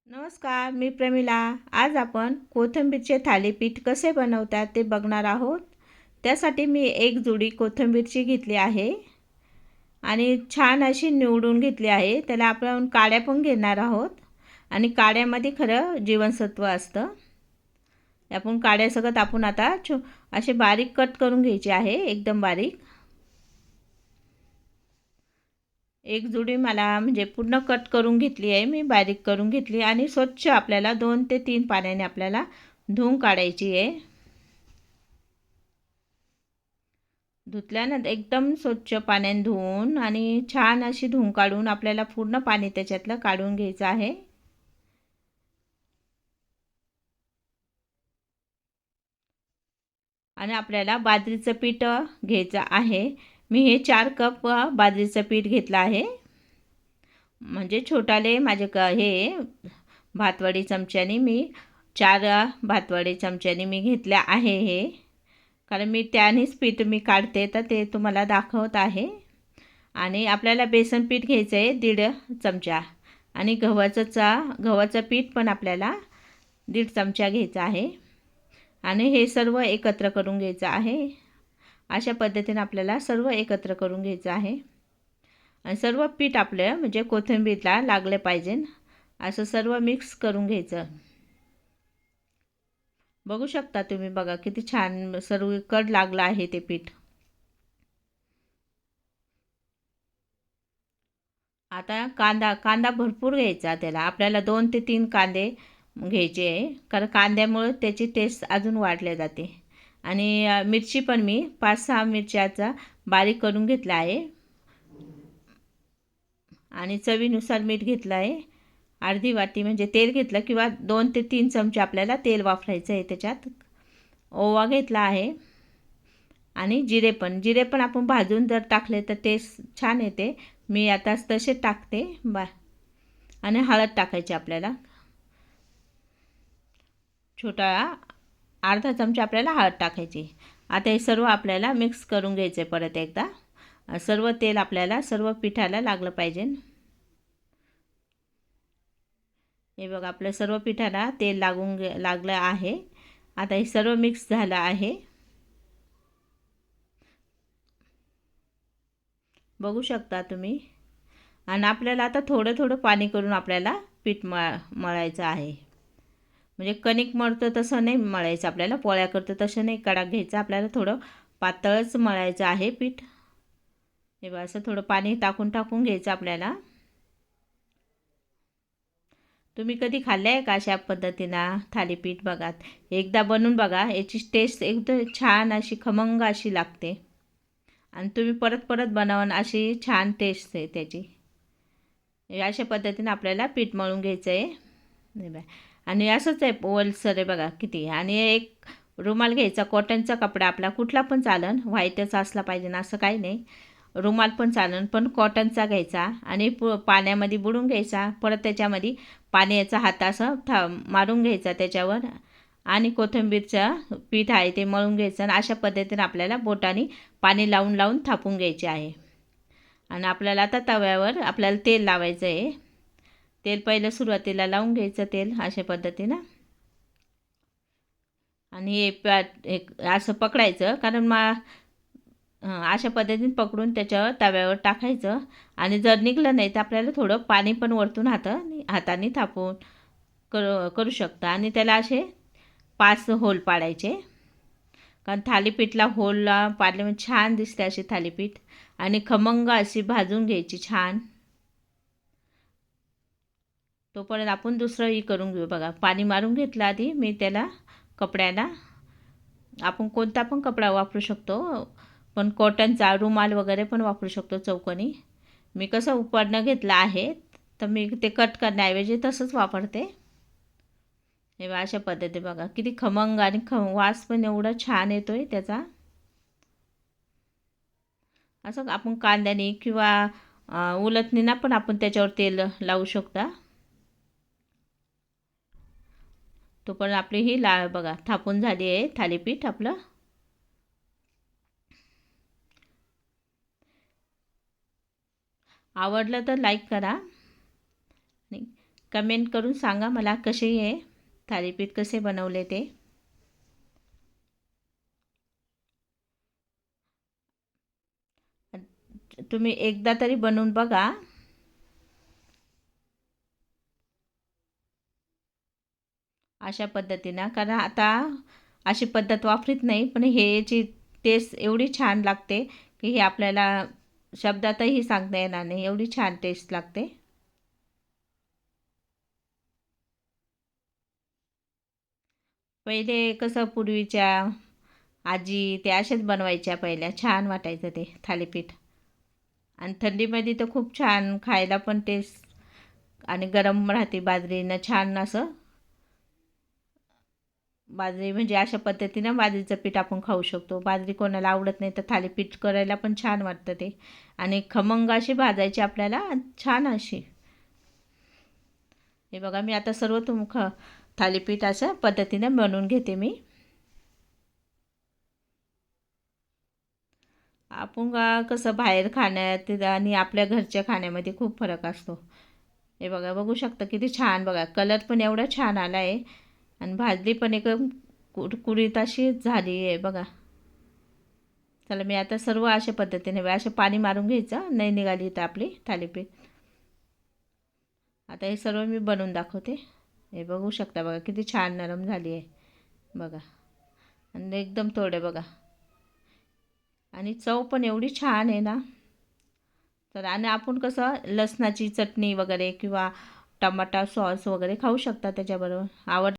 नमस्कार, मी प्रमिला. आज आपण कोथिंबीरचे थालीपीठ कसे बनवतात ते बघणार आहोत. त्यासाठी मी एक जुडी कोथिंबीरची घेतली आहे आणि छान अशी निवडून घेतली आहे. त्याला आपण काड्या पण घेणार आहोत आणि काड्यामध्ये खरं जीवनसत्व असतं. आपण काड्यासकट आपण आता असे बारीक कट करून घ्यायचे आहे, एकदम बारीक. एक जुडी मला म्हणजे पूर्ण कट करून घेतली आहे, मी बारीक करून घेतली आणि स्वच्छ आपल्याला 2 ते 3 पाण्याने आपल्याला धुवून काढायची आहे. धुतल्यानंतर एकदम स्वच्छ पाण्याने धुवून आणि छान अशी धुवून काढून आपल्याला पूर्ण पाणी त्याच्यातलं काढून घ्यायचं आहे. आणि आपल्याला बाजरीचं पीठ घ्यायचं आहे. मी हे 4 कप बाजरीचं पीठ घेतलं आहे. म्हणजे छोटाले माझे हे भातवडी चमच्याने मी 4 भातवडी चमच्याने मी घेतल्या आहे हे. कारण मी त्यानेच पीठ मी काढते तर ते तुम्हाला दाखवत आहे. आणि आपल्याला बेसन पीठ घ्यायचं आहे 1.5 चमचा आणि गव्हाचं पीठ पण आपल्याला 1.5 चमचा घ्यायचा आहे. आणि हे सर्व एकत्र करून घ्यायचं आहे. अशा पद्धतीने आपल्याला सर्व एकत्र करून घ्यायचं आहे. आणि सर्व पीठ आपलं म्हणजे कोथिंबीरला लागले पाहिजे असं सर्व मिक्स करून घ्यायचं. बघू शकता तुम्ही, बघा किती छान सर्व कड लागलं आहे ते पीठ. आता कांदा भरपूर घ्यायचा, त्याला आपल्याला 2 ते 3 कांदे घ्यायचे आहे, कारण कांद्यामुळे त्याची टेस्ट अजून वाढली जाते. आणि मिरची पण मी 5-6 मिरच्याचा बारीक करून घेतला आहे. आणि चवीनुसार मीठ घेतलं आहे. अर्धी वाटी म्हणजे तेल घेतलं किंवा 2 ते 3 चमचे आपल्याला तेल वापरायचं आहे त्याच्यात. ओवा घेतला आहे आणि जिरे पण आपण भाजून जर टाकले तर टेस्ट छान येते. मी आता तसे टाकते आणि हळद टाकायची आपल्याला. छोटा अर्धा चमचा आपल्याला हळद टाकायची. आता हे सर्व आपल्याला मिक्स करून घ्यायचं आहे परत एकदा. सर्व तेल आपल्याला सर्व पिठाला लागलं पाहिजे. हे बघा, आपलं सर्व पिठाला तेल लागलं आहे. आता हे सर्व मिक्स झालं आहे, बघू शकता तुम्ही. आणि आपल्याला आता थोडं थोडं पाणी करून आपल्याला पीठ मळायचं आहे. म्हणजे कणिक मळतं तसं नाही मळायचं, आपल्याला पोळ्या करतो तसं नाही कडक घ्यायचं, आपल्याला थोडं पातळच मळायचं आहे पीठ. हे बघा, असं थोडं पाणी टाकून टाकून घ्यायचं आपल्याला. तुम्ही कधी खाल्लं आहे का अशा पद्धतीनं थालीपीठ? बघा, एकदा बनवून बघा, याची टेस्ट एकदम छान अशी खमंग अशी लागते. आणि तुम्ही परत परत बनवाल अशी छान टेस्ट आहे त्याची. अशा पद्धतीने आपल्याला पीठ मळून घ्यायचं आहे. आणि असंच आहे ओलसर आहे बघा किती. आणि एक रुमाल घ्यायचा, कॉटनचा कपडा आपला कुठला पण चालन, व्हाईटच असला पाहिजे ना असं काही नाही, रुमाल पण चालन, पण कॉटनचा घ्यायचा आणि पाण्यामध्ये बुडून घ्यायचा. परत त्याच्यामध्ये पाण्याचा हात असं मारून घ्यायचा त्याच्यावर आणि कोथिंबीरचं पीठ आहे ते मळून घ्यायचं. आणि अशा पद्धतीने आपल्याला बोटाने पाणी लावून लावून थापून घ्यायचे आहे. आणि आपल्याला आता तव्यावर आपल्याला तेल लावायचं आहे. तेल पहिलं सुरुवातीला लावून घ्यायचं तेल अशा पद्धतीनं. आणि हे असं पकडायचं, कारण अशा पद्धतीने पकडून त्याच्यावर तव्यावर टाकायचं. आणि जर निघलं नाही तर आपल्याला थोडं पाणी पण वरतून हाताने थापून करू शकता. आणि त्याला असे 5 होल पाडायचे, कारण थालीपीठला होल पाडले म्हणजे छान दिसते अशी थालीपीठ. आणि खमंग अशी भाजून घ्यायची छान. तोपर्यंत आपण दुसरंही करून घेऊ. बघा, पाणी मारून घेतलं आधी मी त्याला कपड्याला. आपण कोणता पण कपडा वापरू शकतो, पण कॉटनचा रुमाल वगैरे पण वापरू शकतो चौकोनी. मी कसं उपरणं घेतलं आहे तर मी ते कट करण्याऐवजी तसंच वापरते. हे अशा पद्धती बघा किती खमंग आणि वास पण एवढा छान येतो आहे त्याचा. असं आपण कांद्याने किंवा उलथणीनं पण आपण त्याच्यावर तेल लावू शकता. तो पण आपली ही बघा थापून झाली आहे थालीपीठ आपलं. आवडलं तर लाईक करा आणि कमेंट करून सांगा मला कसे आहे थालीपीठ, कसे बनवले ते. तुम्ही एकदा तरी बनवून बघा. अशा पद्धतीनं, कारण आता अशी पद्धत वापरीत नाही, पण ह्याची टेस्ट एवढी छान लागते की हे आपल्याला शब्दातही सांगता येणार नाही, एवढी छान टेस्ट लागते. पहिले कसं पूर्वीच्या आजी ते असेच बनवायच्या पहिल्या, छान वाटायचं ते थालीपीठ. आणि थंडीमध्ये तर खूप छान खायला पण टेस्ट, आणि गरम राहते बाजरीनं छान असं. बाजरी म्हणजे अशा पद्धतीनं बाजरीचं पीठ आपण खाऊ शकतो. बाजरी कोणाला आवडत नाही तर थालीपीठ करायला पण छान वाटतं ते. आणि खमंग अशी भाजायची आपल्याला, छान अशी. हे बघा, मी आता सर्व थालीपीठ अशा पद्धतीने बनवून घेते मी. आपण कसं बाहेर खाण्यात आणि आपल्या घरच्या खाण्यामध्ये खूप फरक असतो. हे बघा, बघू शकता किती छान, बघा कलर पण एवढा छान आला आहे आणि भाजली पण एकदम कुरकुरीत अशी झाली आहे बघा. चला, मी आता सर्व अशा पद्धतीने असं पाणी मारून घ्यायचं, नाही निघाली तर आपली थालीपीठ. आता हे सर्व मी बनवून दाखवते. हे बघू शकता, बघा किती छान नरम झाली आहे बघा, आणि एकदम थोडे बघा, आणि चव पण एवढी छान आहे ना. तर आणि आपण कसं लसणाची चटणी वगैरे किंवा टमाटा सॉस वगैरे खाऊ शकता त्याच्याबरोबर, आवड